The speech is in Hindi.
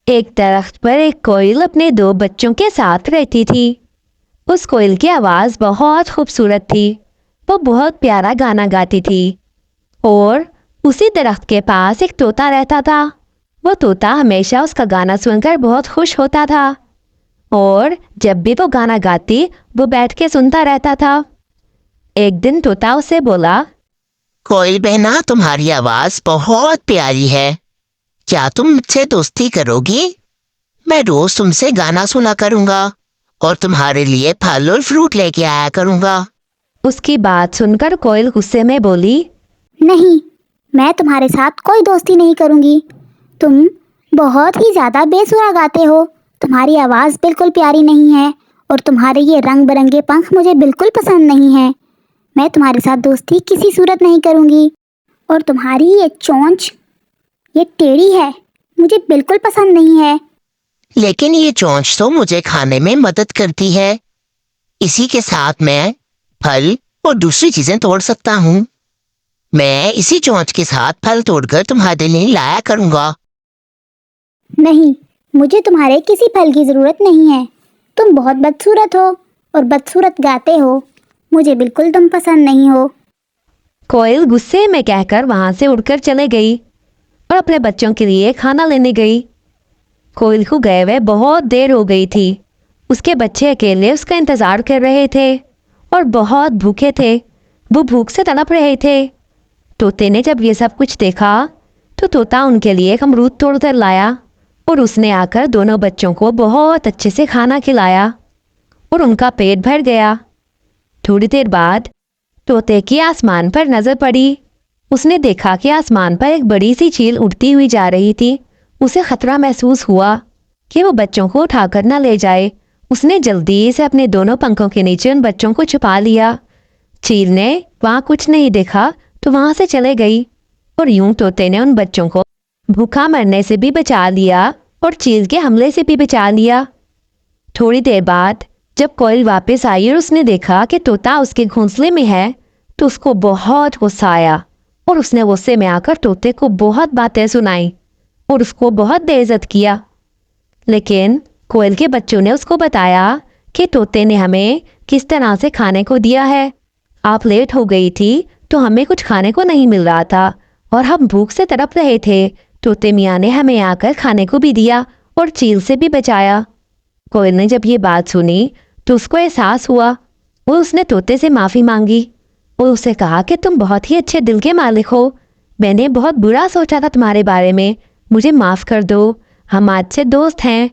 एक दरख्त पर एक कोयल अपने दो बच्चों के साथ रहती थी। उस कोयल की आवाज़ बहुत खूबसूरत थी। वो बहुत प्यारा गाना गाती थी। और उसी दरख्त के पास एक तोता रहता था। वो तोता हमेशा उसका गाना सुनकर बहुत खुश होता था और जब भी वो गाना गाती वो बैठ के सुनता रहता था। एक दिन तोता उसे बोला, कोयल बहना, तुम्हारी आवाज बहुत प्यारी है। क्या तुम मुझसे दोस्ती करोगी? मैं रोज तुमसे गाना सुना करूंगा और तुम्हारे लिए फल और फ्रूट लेके आया करूंगा। उसकी बात सुनकर कोयल गुस्से में बोली, नहीं, मैं तुम्हारे साथ कोई दोस्ती नहीं करूंगी। तुम बहुत ही ज़्यादा बेसुरा गाते हो। तुम्हारी आवाज़ बिल्कुल प्यारी नहीं है और तुम्हारे ये रंग बिरंगे पंख मुझे बिल्कुल पसंद नहीं है। मैं तुम्हारे साथ दोस्ती किसी सूरत नहीं करूंगी। और तुम्हारी ये चोंच, ये टेढ़ी है, मुझे बिल्कुल पसंद नहीं है। लेकिन ये चोंच तो मुझे खाने में मदद करती है। इसी के साथ मैं फल और दूसरी चीजें तोड़ सकता हूँ। मैं इसी चोंच के साथ फल तोड़कर तुम्हारे लिए लाया करूंगा। नहीं, मुझे तुम्हारे किसी फल की ज़रूरत नहीं है। तुम बहुत बदसूरत हो और बदसूरत गाते हो। मुझे बिल्कुल तुम पसंद नहीं हो। कोयल गुस्से में कहकर वहां से उड़कर चले गई और अपने बच्चों के लिए खाना लेने गई। कोयल को गए हुए बहुत देर हो गई थी। उसके बच्चे अकेले उसका इंतजार कर रहे थे और बहुत भूखे थे। वो भूख से तड़प रहे थे। तोते ने जब ये सब कुछ देखा तो तोता उनके लिए एक अमरूद तोड़कर लाया और उसने आकर दोनों बच्चों को बहुत अच्छे से खाना खिलाया और उनका पेट भर गया। थोड़ी देर बाद तोते की आसमान पर नजर पड़ी। उसने देखा कि आसमान पर एक बड़ी सी चील उड़ती हुई जा रही थी। उसे खतरा महसूस हुआ कि वो बच्चों को उठाकर न ले जाए। उसने जल्दी से अपने दोनों पंखों के नीचे उन बच्चों को छुपा लिया। चील ने वहां कुछ नहीं देखा तो वहां से चले गई और यूं तोते ने उन बच्चों को भूखा मरने से भी बचा लिया और चील के हमले से भी बचा लिया। थोड़ी देर बाद जब कोयल वापस आई और उसने देखा कि तोता उसके घोंसले में है तो उसको बहुत गुस्सा आया और उसने गुस्से में आकर तोते को बहुत बातें सुनाई और उसको बहुत बेइज्जत किया। लेकिन कोयल के बच्चों ने उसको बताया कि तोते ने हमें किस तरह से खाने को दिया है। आप लेट हो गई थी तो हमें कुछ खाने को नहीं मिल रहा था और हम भूख से तड़प रहे थे। तोते मियाँ ने हमें आकर खाने को भी दिया और चील से भी बचाया। कोयल ने जब ये बात सुनी तो उसको एहसास हुआ और उसने तोते से माफ़ी मांगी और उसे कहा कि तुम बहुत ही अच्छे दिल के मालिक हो। मैंने बहुत बुरा सोचा था तुम्हारे बारे में। मुझे माफ़ कर दो। हम आज से दोस्त हैं।